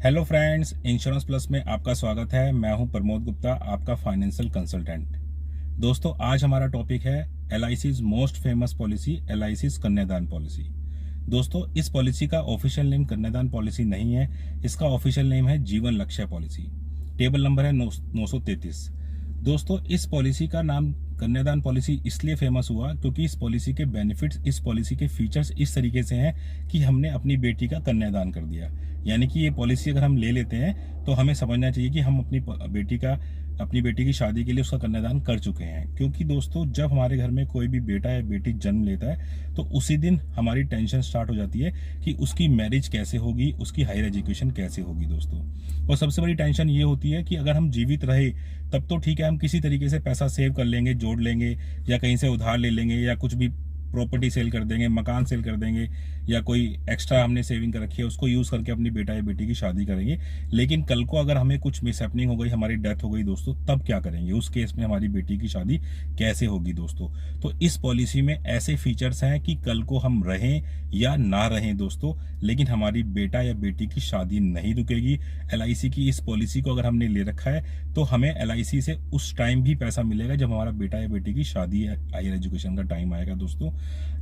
Hello friends, insurance plus में आपका स्वागत है। मैं हूं प्रमोद गुप्ता, आपका फाइनेंशियल कंसल्टेंट। दोस्तों, आज हमारा टॉपिक है LIC's most famous policy, LIC's कन्यादान पॉलिसी। दोस्तों, इस पॉलिसी का ऑफिशियल नेम कन्यादान पॉलिसी नहीं है, इसका ऑफिशियल नेम है जीवन लक्ष्य पॉलिसी। टेबल नंबर है 933। दोस्तों, इस पॉलिसी का नाम कन्यादान पॉलिसी इसलिए फेमस हुआ क्योंकि इस पॉलिसी के बेनिफिट्स, इस पॉलिसी के फीचर्स इस तरीके से हैं कि हमने अपनी बेटी का कन्यादान कर दिया। यानी कि ये पॉलिसी अगर हम ले लेते हैं तो हमें समझना चाहिए कि हम अपनी बेटी की शादी के लिए उसका कन्यादान कर चुके हैं। क्योंकि दोस्तों, जब हमारे घर में कोई भी बेटा या बेटी जन्म लेता है तो उसी दिन हमारी टेंशन स्टार्ट हो जाती है कि उसकी मैरिज कैसे होगी, उसकी हायर एजुकेशन कैसे होगी दोस्तों। और सबसे बड़ी टेंशन ये होती है कि अगर हम जीवित रहे तब तो ठीक है, हम किसी तरीके से पैसा सेव कर लेंगे, जोड़ लेंगे, या कहीं से उधार ले लेंगे, या कुछ भी प्रॉपर्टी सेल कर देंगे, मकान सेल कर देंगे, या कोई एक्स्ट्रा हमने सेविंग कर रखी है उसको यूज करके अपनी बेटा या बेटी की शादी करेंगे। लेकिन कल को अगर हमें कुछ मिसहैपनिंग हो गई, हमारी डेथ हो गई दोस्तों, तब क्या करेंगे? उस केस में हमारी बेटी की शादी कैसे होगी दोस्तों? तो इस पॉलिसी में ऐसे फीचर्स हैं कि कल को हम रहें या ना रहें दोस्तों, लेकिन हमारी बेटा या बेटी की शादी नहीं रुकेगी। LIC की इस पॉलिसी को अगर हमने ले रखा है तो हमें LIC से उस टाइम भी पैसा मिलेगा जब हमारा बेटा या बेटी की शादी, हायर एजुकेशन का टाइम आएगा दोस्तों।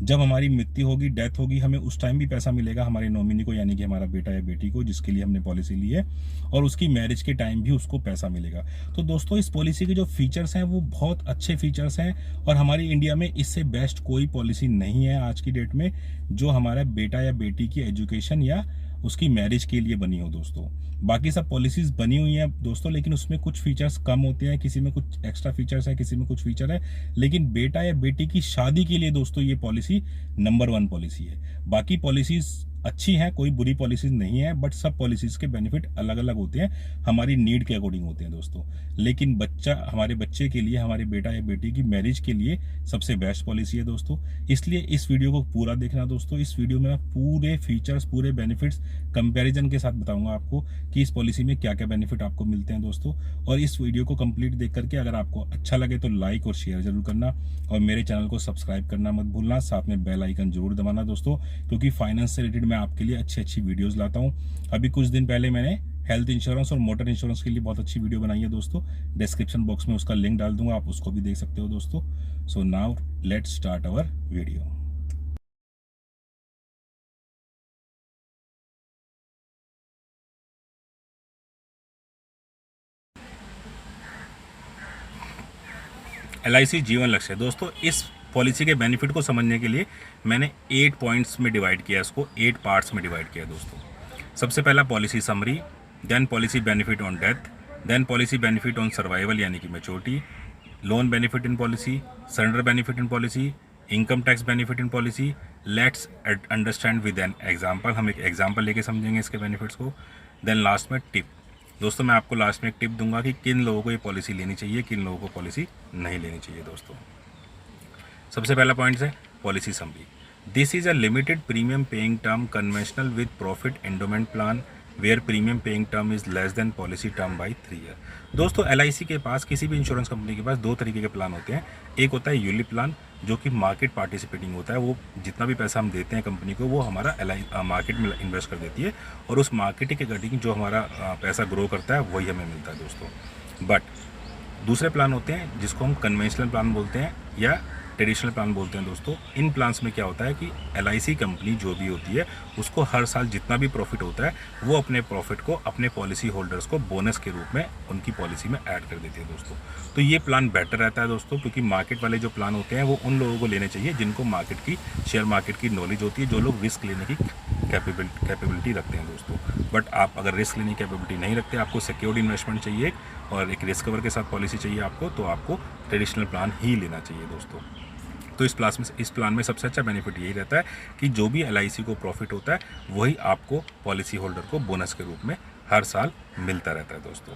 जब हमारी मृत्यु होगी, डेथ होगी, हमें उस टाइम भी पैसा मिलेगा हमारे नॉमिनी को, यानी कि हमारा बेटा या बेटी को जिसके लिए हमने पॉलिसी ली है, और उसकी मैरिज के टाइम भी उसको पैसा मिलेगा। तो दोस्तों, इस पॉलिसी के जो फीचर्स हैं वो बहुत अच्छे फीचर्स हैं, और हमारी इंडिया में इससे बेस्ट कोई पॉलिसी नहीं है आज की डेट में जो हमारा बेटा या बेटी की एजुकेशन या उसकी मैरिज के लिए बनी हो दोस्तों। बाकी सब पॉलिसीज बनी हुई हैं दोस्तों, लेकिन उसमें कुछ फीचर्स कम होते हैं, किसी में कुछ एक्स्ट्रा फीचर्स है, किसी में कुछ फीचर है। लेकिन बेटा या बेटी की शादी के लिए दोस्तों ये पॉलिसी नंबर 1 पॉलिसी है। बाकी पॉलिसीज अच्छी हैं, कोई बुरी पॉलिसीज नहीं है, बट सब पॉलिसीज के बेनिफिट अलग अलग होते हैं, हमारी नीड के अकॉर्डिंग होते हैं दोस्तों। लेकिन हमारे बच्चे के लिए, हमारे बेटा या बेटी की मैरिज के लिए सबसे बेस्ट पॉलिसी है दोस्तों। इसलिए इस वीडियो को पूरा देखना दोस्तों। इस वीडियो में मैं पूरे फीचर्स, पूरे बेनिफिट्स कंपैरिजन के साथ बताऊंगा आपको कि इस पॉलिसी में क्या क्या बेनिफिट आपको मिलते हैं दोस्तों। और इस वीडियो को कंप्लीट देख करके अगर आपको अच्छा लगे तो लाइक और शेयर जरूर करना, और मेरे चैनल को सब्सक्राइब करना मत भूलना, साथ में बेल आइकन जरूर दबाना दोस्तों, क्योंकि फाइनेंस से रिलेटेड मैं आपके लिए अच्छी वीडियोस लाता हूं। अभी कुछ दिन पहले मैंने हेल्थ इंश्योरेंस और मोटर इंश्योरेंस के लिए बहुत अच्छी वीडियो बनाई है दोस्तों। डिस्क्रिप्शन बॉक्स में उसका लिंक डाल दूंगा, आप उसको भी देख सकते हो दोस्तों। So now let's start our video. LIC Jeevan लक्ष्य दोस्तों, इस पॉलिसी के बेनिफिट को समझने के लिए मैंने 8 पॉइंट्स में डिवाइड किया, इसको 8 पार्ट्स में डिवाइड किया दोस्तों। सबसे पहला policy summary, then policy benefit on death, then policy benefit on survival यानी कि maturity, loan benefit in policy, surrender benefit in policy, income tax benefit in policy. Let's understand with an example, हम एक example लेके समझेंगे इसके benefits को। Then last में tip दोस्तों, मैं आपको लास्ट में एक टिप दूंगा कि किन लोगों को ये पॉलिसी लेनी चाहिए, किन लोगों को पॉलिसी नहीं लेनी चाहिए दोस्तों। सबसे पहला पॉइंट है policy summary. This is a limited premium paying term conventional with profit endowment plan where premium paying term is less than policy term by 3 year. दोस्तों, LIC के पास, किसी भी इंश्योरेंस कंपनी के पास 2 तरीके के प्लान होते हैं। एक होता है यूलिप प्लान, जो कि मार्केट पार्टिसिपेटिंग होता है, वो जितना भी पैसा हम देते हैं कंपनी को वो हमारा मार्केट में इन्वेस्ट कर देती है, और उस मार्केट के अकॉर्डिंग जो हमारा पैसा ग्रो करता है वही हमें मिलता है दोस्तों। बट दूसरे प्लान होते हैं जिसको हम कन्वेंशनल प्लान बोलते हैं या ट्रेडिशनल प्लान बोलते हैं दोस्तों। इन प्लान्स में क्या होता है कि LIC कंपनी जो भी होती है उसको हर साल जितना भी प्रॉफिट होता है वो अपने प्रॉफिट को अपने पॉलिसी होल्डर्स को बोनस के रूप में उनकी पॉलिसी में ऐड कर देती है दोस्तों। तो ये प्लान बेटर रहता है दोस्तों, क्योंकि मार्केट वाले जो प्लान होते हैं वो उन लोगों को लेने चाहिए जिनको शेयर मार्केट की नॉलेज होती है, जो लोग रिस्क लेने की कैपेबिलिटी रखते हैं दोस्तों। बट आप अगर रिस्क लेने की कैपेबिलिटी नहीं रखते, आपको सिक्योर्ड इन्वेस्टमेंट चाहिए और एक रिस्क कवर के साथ पॉलिसी चाहिए आपको, तो आपको ट्रेडिशनल प्लान ही लेना चाहिए दोस्तों। तो इस प्लान में सबसे अच्छा बेनिफिट यही रहता है कि जो भी LIC को प्रॉफिट होता है वही आपको पॉलिसी होल्डर को बोनस के रूप में हर साल मिलता रहता है दोस्तों।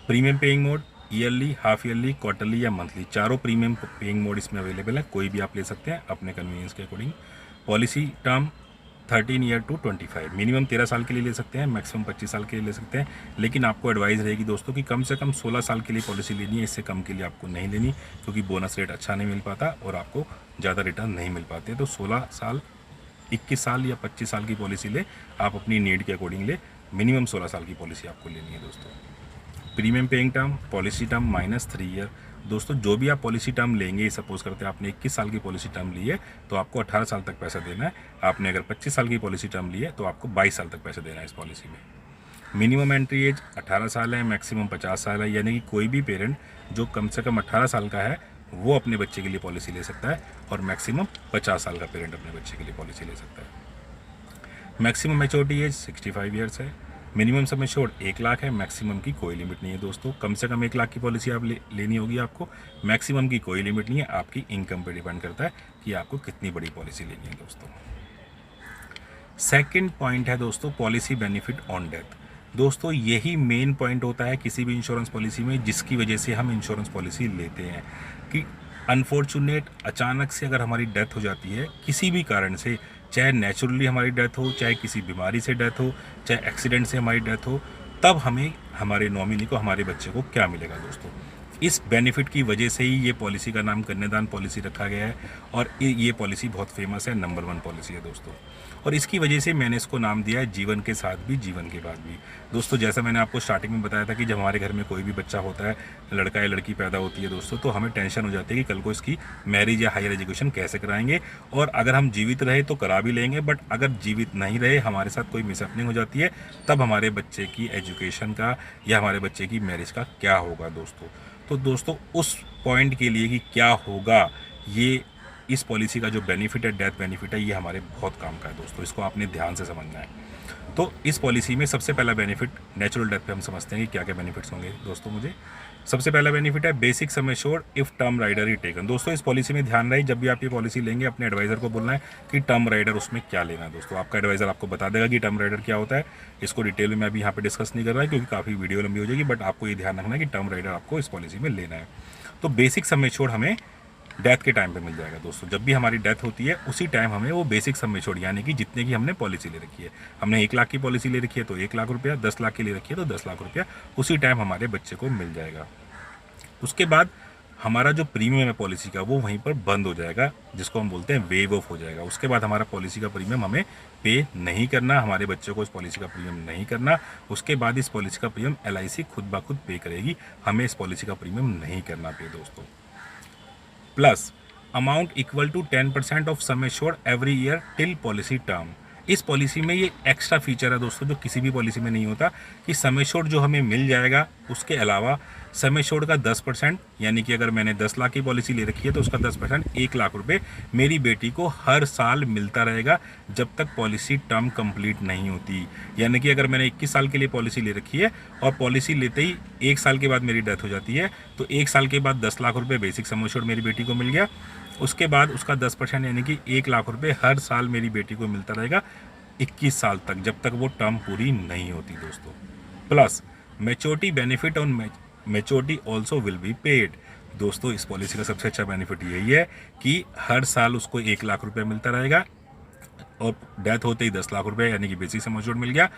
Premium paying mode, yearly, half yearly, quarterly या मंथली, चारों प्रीमियम पेइंग मोड इसमें अवेलेबल है, कोई भी आप ले सकते हैं अपने कन्वीनियंस के according. Policy term 13 year to 25, minimum 13 साल के लिए ले सकते हैं, मैक्सिमम 25 साल के लिए ले सकते हैं। लेकिन आपको एडवाइस रहेगी दोस्तों कि कम से कम 16 साल के लिए पॉलिसी लेनी है, इससे कम के लिए आपको नहीं लेनी, क्योंकि बोनस रेट अच्छा नहीं मिल पाता और आपको ज़्यादा रिटर्न नहीं मिल पाते। तो 16 साल, 21 साल या 25 साल की पॉलिसी ले, आप अपनी नीड के अकॉर्डिंग ले, मिनिमम 16 साल की पॉलिसी आपको लेनी है दोस्तों। Premium paying term, policy term -3 year. दोस्तों जो भी आप पॉलिसी टर्म लेंगे, सपोज करते हैं आपने 21 साल की पॉलिसी टर्म ली है तो आपको 18 साल तक पैसा देना है। आपने अगर 25 साल की पॉलिसी टर्म ली है तो आपको 22 साल तक पैसा देना है इस पॉलिसी में। मिनिमम एंट्री एज 18 साल है, मैक्सिमम 50 साल है, यानी कि कोई भी पेरेंट जो कम से कम 18 साल का है वो अपने बच्चे के लिए पॉलिसी ले सकता है, और मैक्सिमम 50 साल का पेरेंट अपने बच्चे के लिए पॉलिसी ले सकता है। मैक्सिमम मैच्योरिटी एज 65 ईयर्स है। मिनिमम सम एश्योर्ड 1 लाख है। मैक्सिमम की कोई लिमिट नहीं है दोस्तों। कम से कम 1 लाख की पॉलिसी आप लेनी होगी आपको। मैक्सिमम की कोई लिमिट नहीं है, आपकी इनकम पर डिपेंड करता है कि आपको कितनी बड़ी पॉलिसी लेनी है दोस्तों। सेकेंड पॉइंट है दोस्तों पॉलिसी बेनिफिट ऑन डेथ। दोस्तों यही मेन पॉइंट होता है किसी भी इंश्योरेंस पॉलिसी में, जिसकी वजह से हम इंश्योरेंस पॉलिसी लेते हैं, कि अनफॉर्चुनेट अचानक से अगर हमारी डेथ हो जाती है किसी भी कारण से, चाहे नेचुरली हमारी डेथ हो, चाहे किसी बीमारी से डेथ हो, चाहे एक्सीडेंट से हमारी डेथ हो, तब हमें हमारे नॉमिनी को, हमारे बच्चे को क्या मिलेगा दोस्तों। इस बेनिफिट की वजह से ही ये पॉलिसी का नाम कन्यादान पॉलिसी रखा गया है, और ये पॉलिसी बहुत फेमस है, नंबर 1 पॉलिसी है दोस्तों। और इसकी वजह से मैंने इसको नाम दिया है जीवन के साथ भी जीवन के बाद भी। दोस्तों जैसा मैंने आपको स्टार्टिंग में बताया था कि जब हमारे घर में कोई भी बच्चा होता है, लड़का या लड़की पैदा होती है दोस्तों, तो हमें टेंशन हो जाती है कि कल को इसकी मैरिज या हायर एजुकेशन कैसे कराएंगे, और अगर हम जीवित रहे तो करा भी लेंगे, बट अगर जीवित नहीं रहे, हमारे साथ कोई मिसहैपनिंग हो जाती है, तब हमारे बच्चे की एजुकेशन का या हमारे बच्चे की मैरिज का क्या होगा दोस्तों। तो दोस्तों उस पॉइंट के लिए कि क्या होगा, ये इस पॉलिसी का जो बेनिफिट है, डेथ बेनिफिट है, ये हमारे बहुत काम का है दोस्तों। इसको आपने ध्यान से समझना है। तो इस पॉलिसी में सबसे पहला बेनिफिट, नेचुरल डेथ पे हम समझते हैं कि क्या क्या बेनिफिट्स होंगे दोस्तों। मुझे सबसे पहला बेनिफिट है basic sum assured if term rider ही टेकन। दोस्तों इस पॉलिसी में ध्यान रहे, जब भी आप ये पॉलिसी लेंगे अपने एडवाइजर को बोलना है कि टर्म राइडर उसमें क्या लेना है दोस्तों। आपका एडवाइजर आपको बता देगा कि टर्म राइडर क्या होता है। इसको डिटेल में मैं अभी यहाँ पे डिस्कस नहीं कर रहा है क्योंकि काफ़ी वीडियो लंबी हो जाएगी, बट आपको ये ध्यान रखना है कि टर्म राइडर आपको इस पॉलिसी में लेना है। तो बेसिक सम एश्योर्ड हमें डेथ के टाइम पे मिल जाएगा दोस्तों। जब भी हमारी डेथ होती है उसी टाइम हमें वो बेसिक सम एश्योर्ड, यानी कि जितने की हमने पॉलिसी ले रखी है, हमने 1 लाख की पॉलिसी ले रखी है तो 1 लाख रुपया, 10 लाख की ले रखी है तो 10 लाख रुपया उसी टाइम हमारे बच्चे को मिल जाएगा। उसके बाद हमारा जो प्रीमियम है पॉलिसी का वो वहीं पर बंद हो जाएगा, जिसको हम बोलते हैं वेव ऑफ हो जाएगा। उसके बाद हमारा पॉलिसी का प्रीमियम हमें पे नहीं करना, हमारे बच्चों को इस पॉलिसी का प्रीमियम नहीं करना। उसके बाद इस पॉलिसी का प्रीमियम LIC खुद ब खुद पे करेगी, हमें इस पॉलिसी का प्रीमियम नहीं करना पे दोस्तों। Plus amount equal to 10% of sum assured every year till policy term. इस पॉलिसी में ये एक्स्ट्रा फीचर है दोस्तों जो किसी भी पॉलिसी में नहीं होता, कि सम एश्योर्ड जो हमें मिल जाएगा उसके अलावा सम एश्योर्ड का 10%, यानी कि अगर मैंने 10 लाख की पॉलिसी ले रखी है तो उसका 10% 1 लाख रुपए मेरी बेटी को हर साल मिलता रहेगा जब तक पॉलिसी टर्म कंप्लीट नहीं होती। यानी कि अगर मैंने 21 साल के लिए पॉलिसी ले रखी है और पॉलिसी लेते ही 1 साल के बाद मेरी डेथ हो जाती है, तो 1 साल के बाद 10 लाख रुपये बेसिक सम एश्योर्ड मेरी बेटी को मिल गया। उसके बाद उसका 10% यानी कि 1 लाख रुपये हर साल मेरी बेटी को मिलता रहेगा 21 साल तक, जब तक वो टर्म पूरी नहीं होती दोस्तों। Plus maturity benefit on maturity also will be paid. दोस्तों इस पॉलिसी का सबसे अच्छा बेनिफिट यही है कि हर साल उसको 1 लाख रुपये मिलता रहेगा, और डेथ होते ही 10 लाख रुपये यानी कि बेसिक सम एश्योर्ड मिल गया।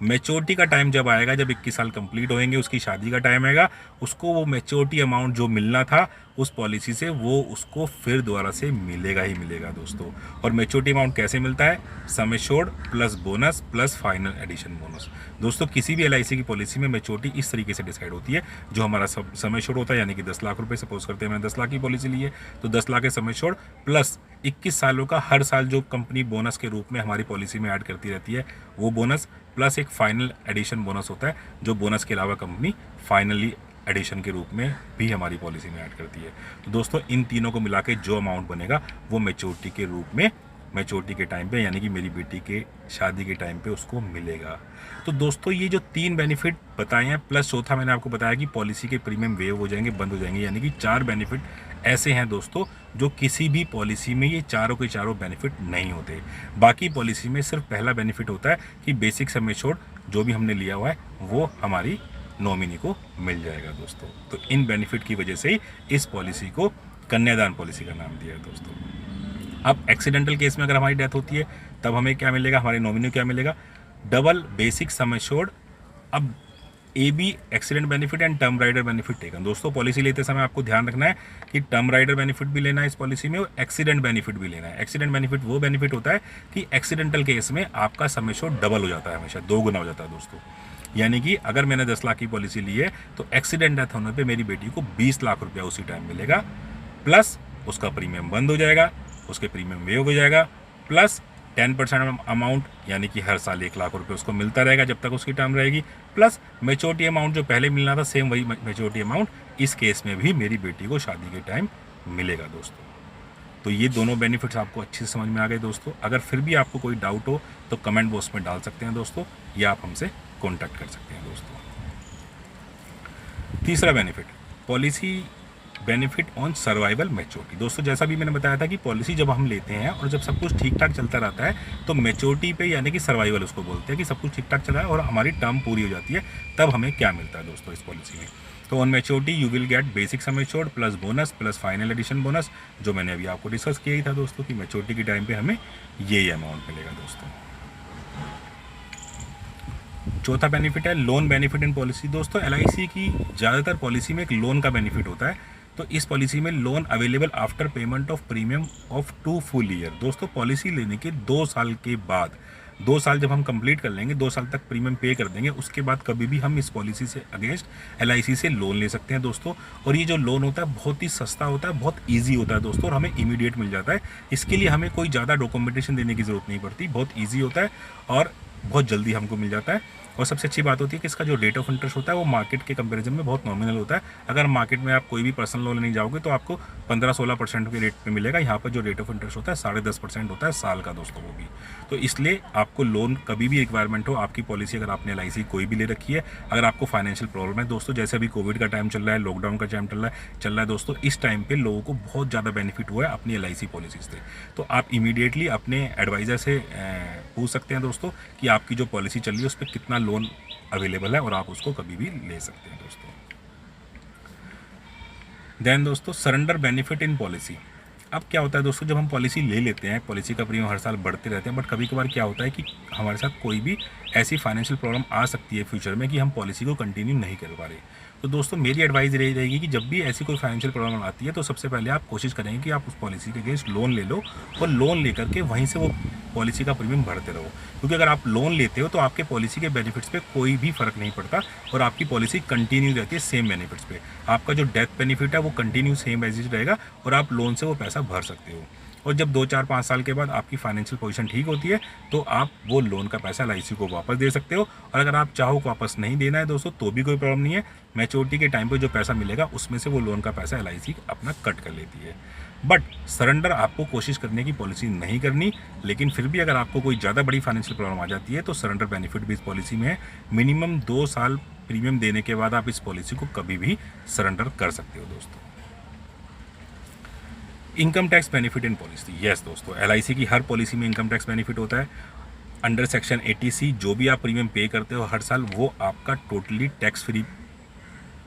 मैच्योरिटी का टाइम जब आएगा, जब 21 साल कंप्लीट होंगे, उसकी शादी का टाइम आएगा, उसको वो मैच्योरिटी अमाउंट जो मिलना था उस पॉलिसी से वो उसको फिर दोबारा से मिलेगा ही मिलेगा दोस्तों। और मैच्योरिटी अमाउंट कैसे मिलता है? Sum assured plus bonus plus final addition bonus. दोस्तों किसी भी LIC की पॉलिसी में मैच्योरिटी इस तरीके से डिसाइड होती है, जो हमारा सम एश्योर्ड होता है यानी कि 10 लाख रुपये, सपोज करते हैं मैंने 10 लाख की पॉलिसी ली है तो 10 लाख के सम एश्योर्ड प्लस 21 सालों का हर साल जो कंपनी बोनस के रूप में हमारी पॉलिसी में ऐड करती रहती है वो बोनस, प्लस एक फाइनल एडिशन बोनस होता है जो बोनस के अलावा कंपनी फाइनली एडिशन के रूप में भी हमारी पॉलिसी में ऐड करती है। तो दोस्तों इन तीनों को मिला के जो अमाउंट बनेगा वो मैच्योरिटी के रूप में, मैच्योरिटी के टाइम पे यानी कि मेरी बेटी के शादी के टाइम पे उसको मिलेगा। तो दोस्तों ये जो 3 बेनिफिट बताए हैं, प्लस चौथा मैंने आपको बताया कि पॉलिसी के प्रीमियम वेव हो जाएंगे, बंद हो जाएंगे, यानी कि 4 बेनिफिट ऐसे हैं दोस्तों जो किसी भी पॉलिसी में ये चारों के चारों बेनिफिट नहीं होते। बाकी पॉलिसी में सिर्फ पहला बेनिफिट होता है कि बेसिक सम एश्योर्ड जो भी हमने लिया हुआ है वो हमारी नॉमिनी को मिल जाएगा दोस्तों। तो इन बेनिफिट की वजह से ही इस पॉलिसी को कन्यादान पॉलिसी का नाम दिया है दोस्तों। अब एक्सीडेंटल केस में अगर हमारी डेथ होती है तब हमें क्या मिलेगा, हमारे नॉमिनी को क्या मिलेगा? Double basic sum assured. अब AB accident benefit and term rider benefit taken. दोस्तों पॉलिसी लेते समय आपको ध्यान रखना है कि टर्म राइडर बेनिफिट भी लेना है इस पॉलिसी में और एक्सीडेंट बेनिफिट भी लेना है। एक्सीडेंट बेनिफिट वो बेनिफिट होता है कि एक्सीडेंटल केस में आपका सम एश्योर्ड डबल हो जाता है, हमेशा 2 गुना हो जाता है दोस्तों। यानी कि अगर मैंने 10 लाख की पॉलिसी ली है तो एक्सीडेंट डेथ होने पर मेरी बेटी को 20 लाख रुपया उसी टाइम मिलेगा, प्लस उसका प्रीमियम बंद हो जाएगा, उसके प्रीमियम वेव हो जाएगा, प्लस 10% अमाउंट यानी कि हर साल 1 लाख रुपए उसको मिलता रहेगा जब तक उसकी टर्म रहेगी, प्लस मेच्योरिटी अमाउंट जो पहले मिलना था सेम वही मेच्योरिटी अमाउंट इस केस में भी मेरी बेटी को शादी के टाइम मिलेगा दोस्तों। तो ये दोनों बेनिफिट्स आपको अच्छे से समझ में आ गए दोस्तों। अगर फिर भी आपको कोई डाउट हो तो कमेंट बॉक्स में डाल सकते हैं दोस्तों, या आप हमसे कॉन्टैक्ट कर सकते हैं दोस्तों। तीसरा benefit, policy benefit on survival maturity. दोस्तों जैसा भी मैंने बताया था कि पॉलिसी जब हम लेते हैं और जब सब कुछ ठीक ठाक चलता रहता है तो मैच्योरिटी पे यानी कि सर्वाइवल उसको बोलते हैं कि सब कुछ ठीक ठाक चला है और हमारी टर्म पूरी हो जाती है, तब हमें क्या मिलता है दोस्तों इस पॉलिसी में। तो on maturity you will get basic sum assured plus bonus plus final addition bonus, जो मैंने अभी आपको डिस्कस किया ही था दोस्तों कि मैच्योरिटी के टाइम पे हमें ये अमाउंट मिलेगा दोस्तों। चौथा बेनिफिट है लोन बेनिफिट इन पॉलिसी। दोस्तों LIC की ज़्यादातर पॉलिसी में एक लोन का बेनिफिट होता है, तो इस पॉलिसी में loan available after payment of premium of 2 full year. दोस्तों पॉलिसी लेने के 2 साल के बाद, 2 साल जब हम कंप्लीट कर लेंगे, 2 साल तक प्रीमियम पे कर देंगे, उसके बाद कभी भी हम इस पॉलिसी से अगेंस्ट LIC से लोन ले सकते हैं दोस्तों। और ये जो लोन होता है बहुत ही सस्ता होता है, बहुत ईजी होता है दोस्तों और हमें इमीडिएट मिल जाता है। इसके लिए हमें कोई ज़्यादा डॉक्यूमेंटेशन देने की ज़रूरत नहीं पड़ती, बहुत ईजी होता है और बहुत जल्दी हमको मिल जाता है। और सबसे अच्छी बात होती है कि इसका जो रेट ऑफ इंटरेस्ट होता है वो मार्केट के कंपैरिजन में बहुत नॉमिनल होता है। अगर मार्केट में आप कोई भी पर्सनल लोन नहीं जाओगे तो आपको 15-16% के रेट पे मिलेगा, यहाँ पर जो रेट ऑफ इंटरेस्ट होता है 10.5% होता है साल का दोस्तों वो भी। तो इसलिए आपको लोन कभी भी रिक्वायरमेंट हो, आपकी पॉलिसी अगर आपने LIC कोई भी ले रखी है, अगर आपको फाइनेंशियल प्रॉब्लम है दोस्तों, जैसे अभी कोविड का टाइम चल रहा है, लॉकडाउन का टाइम चल रहा है दोस्तों, इस टाइम पर लोगों को बहुत ज़्यादा बेनिफिट हुआ है अपनी LIC पॉलिसी से। तो आप इमीडिएटली अपने एडवाइज़र से पूछ सकते हैं दोस्तों कि आपकी जो पॉलिसी चल रही है उस पर कितना लोन अवेलेबल है और आप उसको कभी भी ले सकते हैं दोस्तों। देन दोस्तों सरेंडर बेनिफिट इन पॉलिसी। अब क्या होता है दोस्तों, जब हम पॉलिसी ले लेते हैं, पॉलिसी का प्रीमियम हर साल बढ़ते रहते हैं, बट कभी कभार क्या होता है कि हमारे साथ कोई भी ऐसी फाइनेंशियल प्रॉब्लम आ सकती है फ्यूचर में कि हम पॉलिसी को कंटिन्यू नहीं कर पा रहे। तो दोस्तों मेरी एडवाइस यही रहेगी कि जब भी ऐसी कोई फाइनेंशियल प्रॉब्लम आती है तो सबसे पहले आप कोशिश करेंगे कि आप उस पॉलिसी के अगेंस्ट लोन ले लो और लोन लेकर के वहीं से वो पॉलिसी का प्रीमियम भरते रहो। क्योंकि अगर आप लोन लेते हो तो आपके पॉलिसी के बेनिफिट्स पे कोई भी फर्क नहीं पड़ता और आपकी पॉलिसी कंटिन्यू रहती है सेम बेनिफिट्स पे। आपका जो डेथ बेनिफिट है वो कंटिन्यू सेम एज इट रहेगा और आप लोन से वो पैसा भर सकते हो। और जब 2, 4, 5 साल के बाद आपकी फाइनेंशियल पोजीशन ठीक होती है तो आप वो लोन का पैसा LIC को वापस दे सकते हो। और अगर आप चाहो वापस नहीं देना है दोस्तों तो भी कोई प्रॉब्लम नहीं है, मैच्योरिटी के टाइम पे जो पैसा मिलेगा उसमें से वो लोन का पैसा LIC अपना कट कर लेती है। बट सरेंडर आपको कोशिश करने की पॉलिसी नहीं करनी, लेकिन फिर भी अगर आपको कोई ज़्यादा बड़ी फाइनेंशियल प्रॉब्लम आ जाती है तो सरेंडर बेनिफिट भी इस पॉलिसी में है। मिनिमम 2 साल प्रीमियम देने के बाद आप इस पॉलिसी को कभी भी सरेंडर कर सकते हो दोस्तों। Income tax benefit in policy. Yes दोस्तों LIC की हर पॉलिसी में इनकम टैक्स बेनिफिट होता है। अंडर सेक्शन 80C जो भी आप प्रीमियम पे करते हो हर साल वो आपका टोटली टैक्स फ्री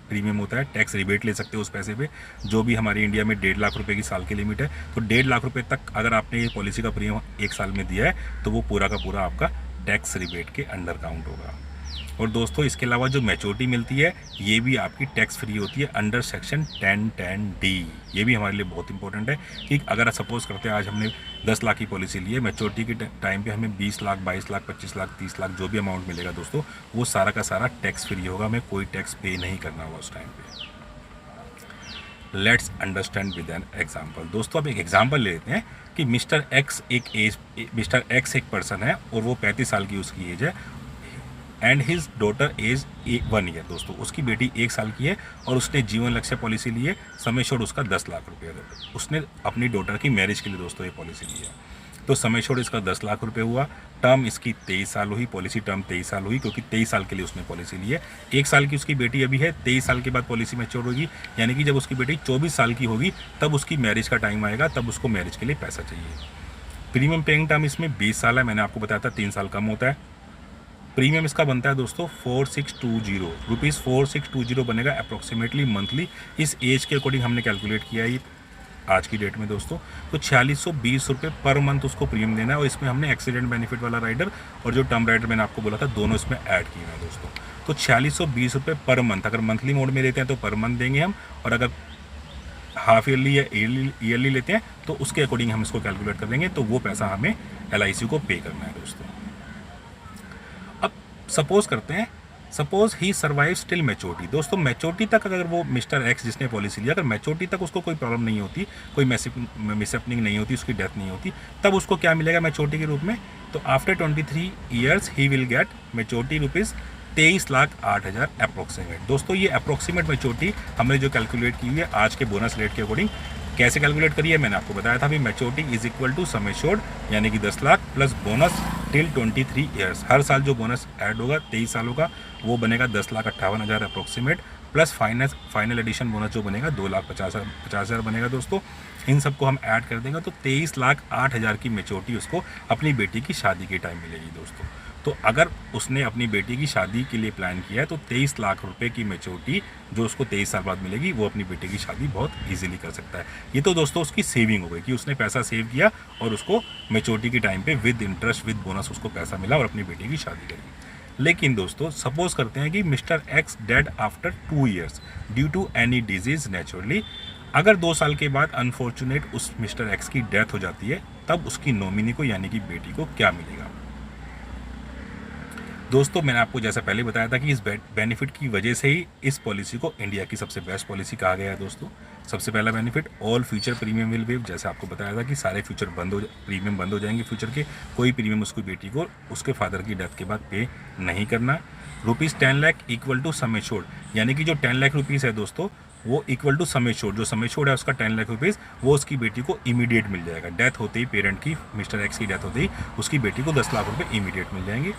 प्रीमियम होता है। टैक्स रिबेट ले सकते हो उस पैसे पे। जो भी हमारे इंडिया में 1.5 लाख रुपए की साल की लिमिट है, तो 1.5 लाख रुपए तक अगर आपने ये पॉलिसी का प्रीमियम 1 साल में दिया है तो वो पूरा का पूरा आपका टैक्स रिबेट के अंडर काउंट होगा। और दोस्तों इसके अलावा जो मैच्योरिटी मिलती है ये भी आपकी टैक्स फ्री होती है अंडर सेक्शन 1010D। ये भी हमारे लिए बहुत इंपॉर्टेंट है कि अगर सपोज करते हैं आज हमने 10 लाख की पॉलिसी ली है, मैच्योरिटी के टाइम पे हमें 20 लाख, 22 लाख, 25 लाख, 30 लाख जो भी अमाउंट मिलेगा दोस्तों वो सारा का सारा टैक्स फ्री होगा, हमें कोई टैक्स पे नहीं करना होगा उस टाइम पे। Let's understand with an example. दोस्तों अब एक एग्जाम्पल ले लेते हैं कि मिस्टर एक्स एक पर्सन है और वो 35 साल की उसकी एज है and his daughter age 1 year. दोस्तों उसकी बेटी 1 साल की है और उसने जीवन लक्ष्य पॉलिसी ली है, सम एश्योर्ड उसका 10 लाख रुपये। उसने अपनी डॉटर की मैरिज के लिए दोस्तों ये पॉलिसी ली है, तो सम एश्योर्ड इसका 10 लाख रुपये हुआ। टर्म इसकी 23 साल हुई, पॉलिसी टर्म 23 साल हुई क्योंकि 23 साल के लिए उसने पॉलिसी ली है। 1 साल की उसकी बेटी अभी है, 23 साल के बाद पॉलिसी मैच्योर होगी, यानी कि जब उसकी बेटी 24 साल की होगी तब उसकी मैरिज का टाइम आएगा, तब उसको मैरिज के लिए पैसा चाहिए। प्रीमियम पेइंग टर्म इसमें 20 साल है, मैंने आपको बताया था 3 साल कम होता है। प्रीमियम इसका बनता है दोस्तों 4620 रुपीज़ 4620 बनेगा अप्रॉक्सीमेटली मंथली। इस एज के अकॉर्डिंग हमने कैलकुलेट किया है आज की डेट में दोस्तों, तो 4620 रुपये पर मंथ उसको प्रीमियम देना है। और इसमें हमने एक्सीडेंट बेनिफिट वाला राइडर और जो टर्म राइडर मैंने आपको बोला था दोनों इसमें ऐड किए हैं दोस्तों। तो 4620 रुपये पर मंथ, अगर मंथली मोड में लेते हैं तो पर मंथ देंगे हम, और अगर हाफ ईयरली या ईयरली लेते हैं तो उसके अकॉर्डिंग हम इसको कैलकुलेट कर देंगे, तो वो पैसा हमें LIC को पे करना है दोस्तों। अब सपोज करते हैं, सपोज ही सर्वाइव टिल मैच्योरिटी। दोस्तों मैच्योरिटी तक अगर वो मिस्टर एक्स जिसने पॉलिसी लिया, अगर मैच्योरिटी तक उसको कोई प्रॉब्लम नहीं होती, कोई मिसहैपनिंग नहीं होती, उसकी डेथ नहीं होती, तब उसको क्या मिलेगा मैच्योरिटी के रूप में? तो after 23 years he will get maturity rupees 23,08,000 approximate. दोस्तों ये अप्रोक्सीमेट मैच्योरिटी हमने जो कैलकुलेट की हुई है आज के बोनस रेट के अकॉर्डिंग, कैसे कैलकुलेट करी है मैंने आपको बताया था। अभी maturity is equal to sum assured यानी कि 10 lakh plus bonus till 23 years. हर साल जो बोनस ऐड होगा 23 सालों का वो बनेगा 10,58,000 approximate, plus final addition bonus जो बनेगा 2,50,000 बनेगा दोस्तों। इन सबको हम ऐड कर देंगे तो 23,08,000 की मैच्योरिटी उसको अपनी बेटी की शादी के टाइम मिलेगी दोस्तों। तो अगर उसने अपनी बेटी की शादी के लिए प्लान किया है तो 23 लाख रुपए की मैच्योरिटी जो उसको 23 साल बाद मिलेगी, वो अपनी बेटी की शादी बहुत इजीली कर सकता है। ये तो दोस्तों उसकी सेविंग हो गई कि उसने पैसा सेव किया और उसको मैच्योरिटी के टाइम पे विद इंटरेस्ट विद बोनस उसको पैसा मिला और अपनी बेटी की शादी करी। लेकिन दोस्तों सपोज करते हैं कि mister X dead after 2 years due to any disease naturally. अगर 2 साल के बाद अनफॉर्चुनेट उस मिस्टर एक्स की डेथ हो जाती है, तब उसकी नॉमिनी को यानी कि बेटी को क्या मिलेगा? दोस्तों मैंने आपको जैसा पहले बताया था कि इस बेनिफिट की वजह से ही इस पॉलिसी को इंडिया की सबसे बेस्ट पॉलिसी कहा गया है दोस्तों। सबसे पहला benefit, all future premium will wave. जैसे आपको बताया था कि सारे फ्यूचर प्रीमियम बंद हो जाएंगे फ्यूचर के, कोई प्रीमियम उसकी बेटी को उसके फादर की डेथ के बाद पे नहीं करना। ₹10 lakh equal to sum assured, यानी कि जो 10 लाख रुपीज़ है दोस्तों वो इक्वल टू सम एश्योर्ड, जो सम एश्योर्ड है उसका 10 लाख रुपीज़ वो उसकी बेटी को इमीडिएट मिल जाएगा। डेथ होते ही पेरेंट की, मिस्टर एक्स की डेथ होते ही उसकी बेटी को 10 लाख रुपये इमीडिएट मिल जाएंगे।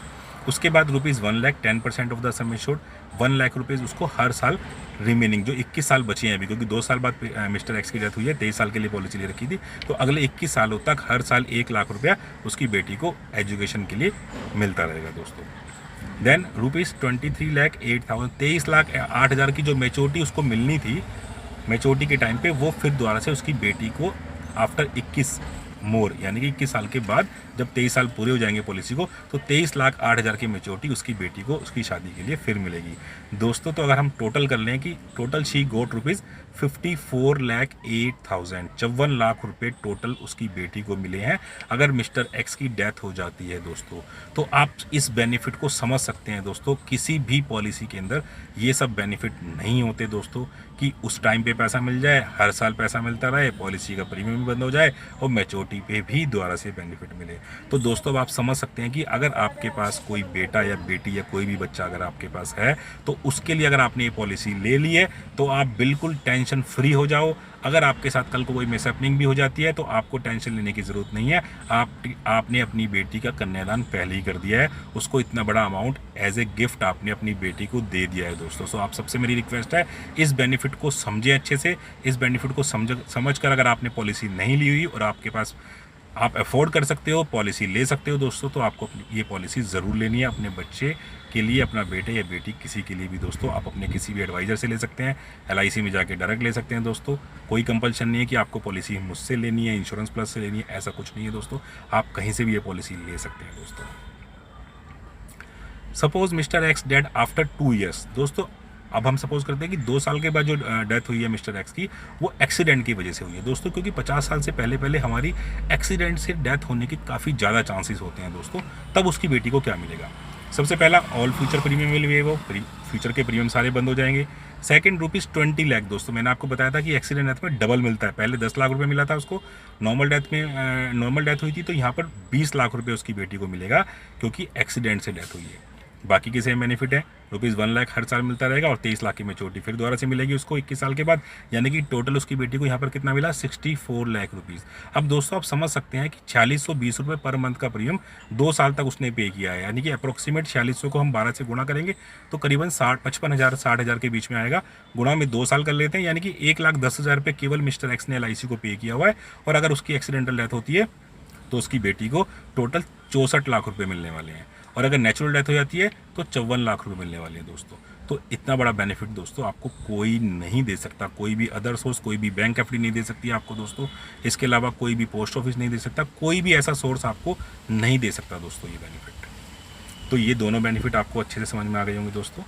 उसके बाद ₹1 lakh 10% of the sum assured, 1 lakh rupees उसको हर साल रिमेनिंग जो 21 साल बचे हैं अभी, क्योंकि 2 साल बाद मिस्टर एक्स की डेथ हुई है, 23 साल के लिए पॉलिसी ले रखी थी, तो अगले 21 सालों तक हर साल 1 लाख रुपया उसकी बेटी को एजुकेशन के लिए मिलता रहेगा दोस्तों। देन ₹23 लाख 8,000, 23,08,000 की जो मैच्योरिटी उसको मिलनी थी मैच्योरिटी के टाइम पे, वो फिर दोबारा से उसकी बेटी को आफ्टर 21 मोर यानी कि 21 साल के बाद जब 23 साल पूरे हो जाएंगे पॉलिसी को, तो 23,08,000 की मैच्योरिटी उसकी बेटी को उसकी शादी के लिए फिर मिलेगी दोस्तों। तो अगर हम टोटल कर लें कि टोटल शी गोट ₹54 लाख 8,000, 54 लाख रुपए टोटल उसकी बेटी को मिले हैं अगर मिस्टर एक्स की डेथ हो जाती है दोस्तों। तो आप इस बेनिफिट को समझ सकते हैं दोस्तों, किसी भी पॉलिसी के अंदर ये सब बेनिफिट नहीं होते दोस्तों, कि उस टाइम पे पैसा मिल जाए, हर साल पैसा मिलता रहे, पॉलिसी का प्रीमियम भी बंद हो जाए और मैच्योरिटी पे भी दोबारा से बेनिफिट मिले। तो दोस्तों आप समझ सकते हैं कि अगर आपके पास कोई बेटा या बेटी या कोई भी बच्चा अगर आपके पास है, तो उसके लिए अगर आपने ये पॉलिसी ले ली है तो आप बिल्कुल टेंशन फ्री हो जाओ। अगर आपके साथ कल को कोई मिसहैपनिंग भी हो जाती है तो आपको टेंशन लेने की ज़रूरत नहीं है। आपने अपनी बेटी का कन्यादान पहले ही कर दिया है, उसको इतना बड़ा अमाउंट एज ए गिफ्ट आपने अपनी बेटी को दे दिया है दोस्तों। सो आप सबसे मेरी रिक्वेस्ट है, इस बेनिफिट को समझें अच्छे से। इस बेनिफिट को समझ कर अगर आपने पॉलिसी नहीं ली हुई और आपके पास आप अफोर्ड कर सकते हो, पॉलिसी ले सकते हो दोस्तों, तो आपको ये पॉलिसी ज़रूर लेनी है अपने बच्चे के लिए, अपना बेटे या बेटी किसी के लिए भी दोस्तों। आप अपने किसी भी एडवाइज़र से ले सकते हैं, LIC में जाके डायरेक्ट ले सकते हैं दोस्तों। कोई कंपल्शन नहीं है कि आपको पॉलिसी मुझसे लेनी है, इंश्योरेंस प्लस से लेनी है, ऐसा कुछ नहीं है दोस्तों। आप कहीं से भी ये पॉलिसी ले सकते हैं दोस्तों। Suppose mister X dead after 2 years दोस्तों। अब हम सपोज करते हैं कि 2 साल के बाद जो डेथ हुई है मिस्टर एक्स की, वो एक्सीडेंट की वजह से हुई है दोस्तों, क्योंकि 50 साल से पहले हमारी एक्सीडेंट से डेथ होने की काफ़ी ज़्यादा चांसेस होते हैं दोस्तों। तब उसकी बेटी को क्या मिलेगा? सबसे पहला, all future premium will wave, वो फ्यूचर के प्रीमियम सारे बंद हो जाएंगे। सेकंड, ₹20 लाख दोस्तों। मैंने आपको बताया था कि एक्सीडेंट डेथ में डबल मिलता है, पहले 10 लाख रुपए मिला था उसको, नॉर्मल डेथ हुई थी तो यहाँ पर 20 लाख रुपए उसकी बेटी को मिलेगा क्योंकि एक्सीडेंट से डेथ हुई है। बाकी के सेम बेनिफिट है, ₹1 लाख हर साल मिलता रहेगा और 23 लाख की मैच्योरिटी फिर दोबारा से मिलेगी उसको 21 साल के बाद, यानी कि टोटल उसकी बेटी को यहाँ पर कितना मिला? 64 लाख रुपीज़। अब दोस्तों आप समझ सकते हैं कि 4620 रुपये पर मंथ का प्रीमियम 2 साल तक उसने पे किया है, यानी कि अप्रोक्सीमेट 4600 को हम 12 से गुणा करेंगे तो करीबन 55,000 60,000 के बीच में आएगा। गुणा में 2 साल कर लेते हैं, यानी कि 1,10,000 रुपये केवल मिस्टर एक्स ने LIC को पे किया हुआ है। और अगर उसकी एक्सीडेंटल डेथ होती है तो उसकी बेटी को टोटल 64 लाख रुपये मिलने वाले हैं। और अगर नेचुरल डेथ हो जाती है तो 54 लाख रुपए मिलने वाले हैं दोस्तों। तो इतना बड़ा बेनिफिट दोस्तों आपको कोई नहीं दे सकता, कोई भी अदर सोर्स, कोई भी बैंक एफडी नहीं दे सकती आपको दोस्तों। इसके अलावा कोई भी पोस्ट ऑफिस नहीं दे सकता, कोई भी ऐसा सोर्स आपको नहीं दे सकता दोस्तों ये बेनिफिट। तो ये दोनों बेनिफिट आपको अच्छे से समझ में आ गए होंगे दोस्तों।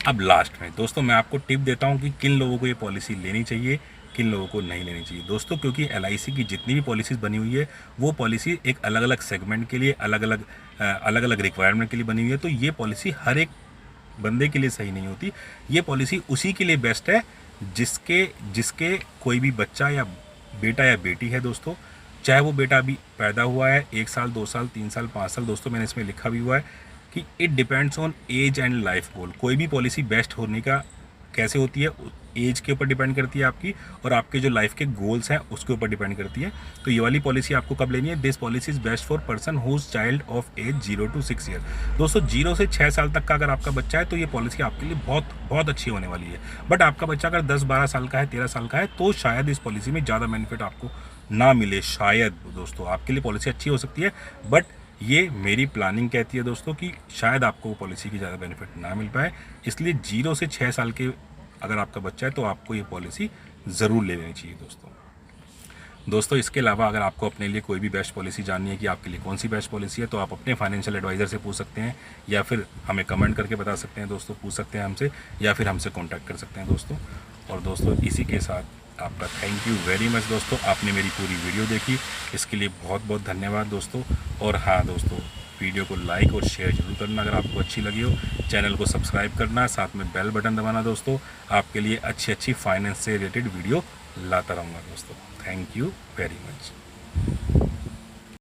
अब लास्ट में दोस्तों मैं आपको टिप देता हूं कि किन लोगों को ये पॉलिसी लेनी चाहिए, किन लोगों को नहीं लेनी चाहिए दोस्तों। क्योंकि LIC की जितनी भी पॉलिसीज़ बनी हुई है वो पॉलिसी एक अलग अलग सेगमेंट के लिए, अलग अलग रिक्वायरमेंट के लिए बनी हुई है। तो ये पॉलिसी हर एक बंदे के लिए सही नहीं होती। ये पॉलिसी उसी के लिए बेस्ट है जिसके कोई भी बच्चा या बेटा या बेटी है दोस्तों। चाहे वो बेटा अभी पैदा हुआ है 1 साल, 2 साल, 3 साल, 5 साल, दोस्तों मैंने इसमें लिखा भी हुआ है कि it depends on age and life goal. कोई भी पॉलिसी बेस्ट होने का कैसे होती है, एज के ऊपर डिपेंड करती है आपकी, और आपके जो लाइफ के गोल्स हैं उसके ऊपर डिपेंड करती है। तो ये वाली पॉलिसी आपको कब लेनी है? This policy is best for person whose child of age 0 to 6 year. दोस्तों 0 से 6 साल तक का अगर आपका बच्चा है तो ये पॉलिसी आपके लिए बहुत बहुत अच्छी होने वाली है। बट आपका बच्चा अगर 10-12 साल का है, 13 साल का है, तो शायद इस पॉलिसी में ज़्यादा बेनिफिट आपको ना मिले। शायद दोस्तों आपके लिए पॉलिसी अच्छी हो सकती है, बट ये मेरी प्लानिंग कहती है दोस्तों कि शायद आपको पॉलिसी की ज़्यादा बेनिफिट ना मिल पाए। इसलिए 0 से 6 साल के अगर आपका बच्चा है तो आपको ये पॉलिसी ज़रूर ले लेनी चाहिए दोस्तों। इसके अलावा अगर आपको अपने लिए कोई भी बेस्ट पॉलिसी जाननी है कि आपके लिए कौन सी बेस्ट पॉलिसी है, तो आप अपने फाइनेंशियल एडवाइज़र से पूछ सकते हैं, या फिर हमें कमेंट करके बता सकते हैं दोस्तों, पूछ सकते हैं हमसे, या फिर हमसे कॉन्टैक्ट कर सकते हैं दोस्तों। और दोस्तों इसी के साथ आपका थैंक यू वेरी मच दोस्तों, आपने मेरी पूरी वीडियो देखी, इसके लिए बहुत बहुत धन्यवाद दोस्तों। और हाँ दोस्तों, वीडियो को लाइक और शेयर जरूर करना अगर आपको अच्छी लगी हो। चैनल को सब्सक्राइब करना, साथ में बेल बटन दबाना दोस्तों। आपके लिए अच्छी फाइनेंस से रिलेटेड वीडियो लाता रहूँगा दोस्तों। Thank you very much.